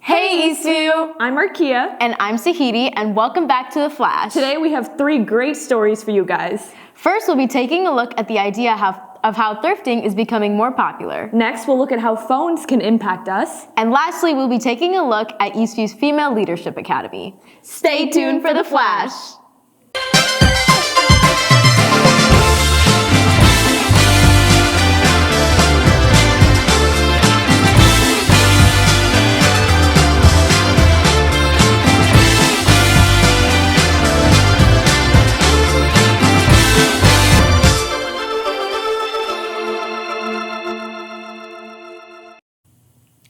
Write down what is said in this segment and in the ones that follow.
Hey Eastview! I'm Arkhya. And I'm Sahiti, and welcome back to The Flash. Today we have 3 great stories for you guys. First, we'll be taking a look at the idea of how thrifting is becoming more popular. Next, we'll look at how phones can impact us. And lastly, we'll be taking a look at Eastview's Female Leadership Academy. Stay tuned for The Flash!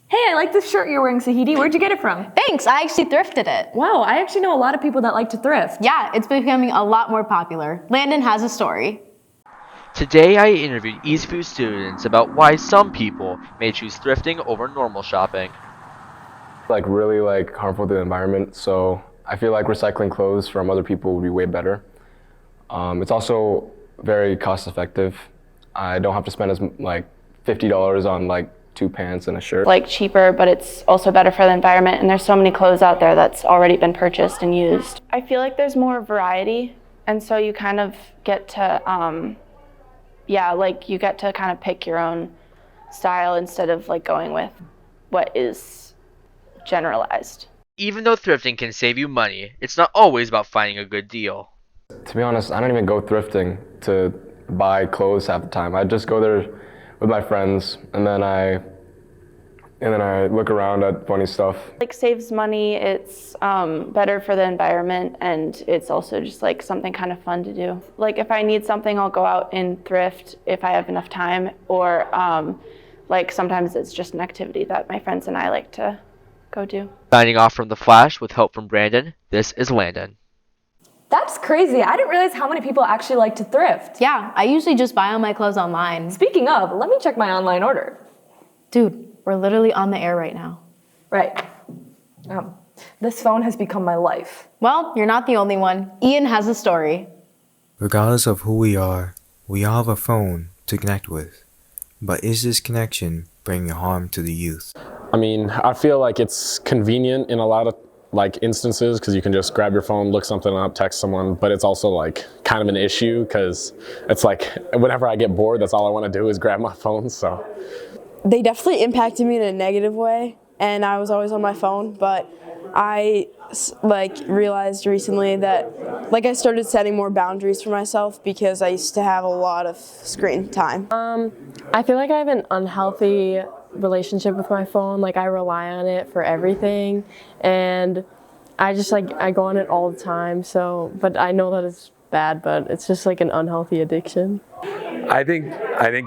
Hey, I like this shirt you're wearing, Sahiti. Where'd you get it from? Thanks, I actually thrifted it. Wow, I actually know a lot of people that like to thrift. Yeah, it's becoming a lot more popular. Landon has a story. Today I interviewed Eastview students about why some people may choose thrifting over normal shopping. Really harmful to the environment, so I feel like recycling clothes from other people would be way better. It's also very cost effective. I don't have to spend as $50 on 2 pants and a shirt. Cheaper, but it's also better for the environment, and there's so many clothes out there that's already been purchased and used. I feel like there's more variety, and so you kind of get to you get to kind of pick your own style instead of going with what is generalized. Even though thrifting can save you money, it's not always about finding a good deal. To be honest, I don't even go thrifting to buy clothes half the time. I just go there with my friends, and then I look around at funny stuff. Saves money, it's better for the environment, and it's also just something kind of fun to do. If I need something, I'll go out and thrift if I have enough time, or sometimes it's just an activity that my friends and I like to go do. Signing off from The Flash with help from Brandon, this is Landon. That's crazy. I didn't realize how many people actually like to thrift. Yeah, I usually just buy all my clothes online. Speaking of, let me check my online order. Dude, we're literally on the air right now. Right. This phone has become my life. Well, you're not the only one. Ian has a story. Regardless of who we all have a phone to connect with. But is this connection bringing harm to the youth? I feel like it's convenient in a lot of instances because you can just grab your phone, look something up, text someone, but it's also kind of an issue because it's whenever I get bored, that's all I want to do is grab my phone, so. They definitely impacted me in a negative way, and I was always on my phone, but I realized recently that I started setting more boundaries for myself because I used to have a lot of screen time. I feel like I have an unhealthy relationship with my phone. I rely on it for everything, and I just I go on it all the time, but I know that it's bad, but it's just an unhealthy addiction. I think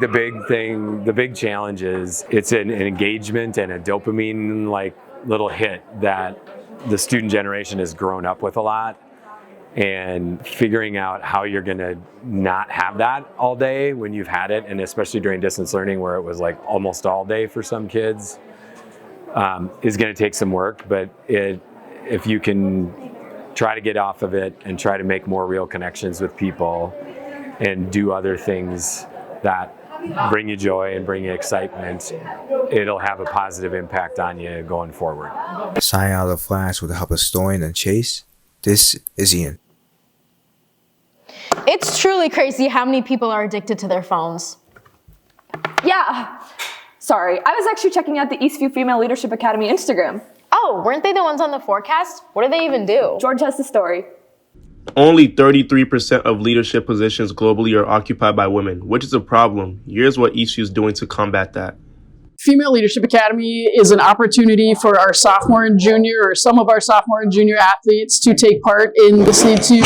the big challenge is it's an engagement and a dopamine little hit that the student generation has grown up with a lot, and figuring out how you're gonna not have that all day when you've had it, and especially during distance learning where it was almost all day for some kids, is gonna take some work, but if you can try to get off of it and try to make more real connections with people and do other things that bring you joy and bring you excitement, it'll have a positive impact on you going forward. Signing out of The Flash with the help of Stoyan and Chase, this is Ian. It's truly crazy how many people are addicted to their phones. Yeah. Sorry, I was actually checking out the Eastview Female Leadership Academy Instagram. Oh, weren't they the ones on the forecast? What do they even do? George has the story. Only 33% of leadership positions globally are occupied by women, which is a problem. Here's what Eastview is doing to combat that. Female Leadership Academy is an opportunity for our sophomore and junior, or some of our sophomore and junior athletes, to take part in listening to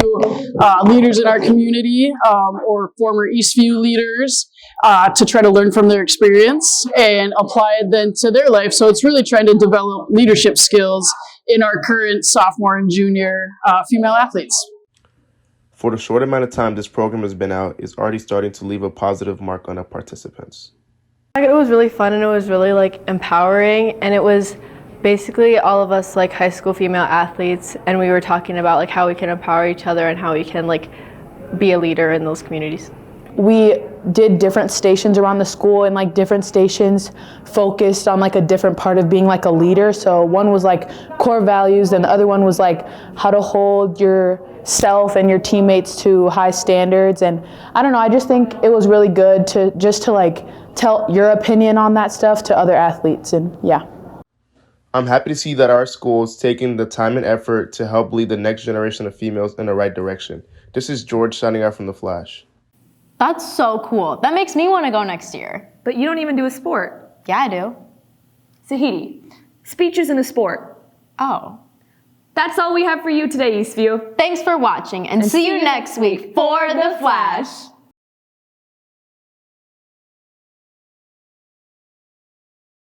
leaders in our community or former Eastview leaders to try to learn from their experience and apply it then to their life. So it's really trying to develop leadership skills in our current sophomore and junior female athletes. For the short amount of time this program has been out, it's already starting to leave a positive mark on our participants. It was really fun, and it was really empowering, and it was basically all of us high school female athletes, and we were talking about how we can empower each other and how we can be a leader in those communities. we did different stations around the school, and like different stations focused on like a different part of being like a leader. So one was like core values, and the other one was like how to hold yourself and your teammates to high standards. And I don't know, I just think it was really good to just to like tell your opinion on that stuff to other athletes. And yeah. I'm happy to see that our school is taking the time and effort to help lead the next generation of females in the right direction. This is George signing out from The Flash. That's so cool. That makes me want to go next year. But you don't even do a sport. Yeah, I do. Sahiti, speech isn't a sport. Oh. That's all we have for you today, Eastview. Thanks for watching, and see you next week for The Flash.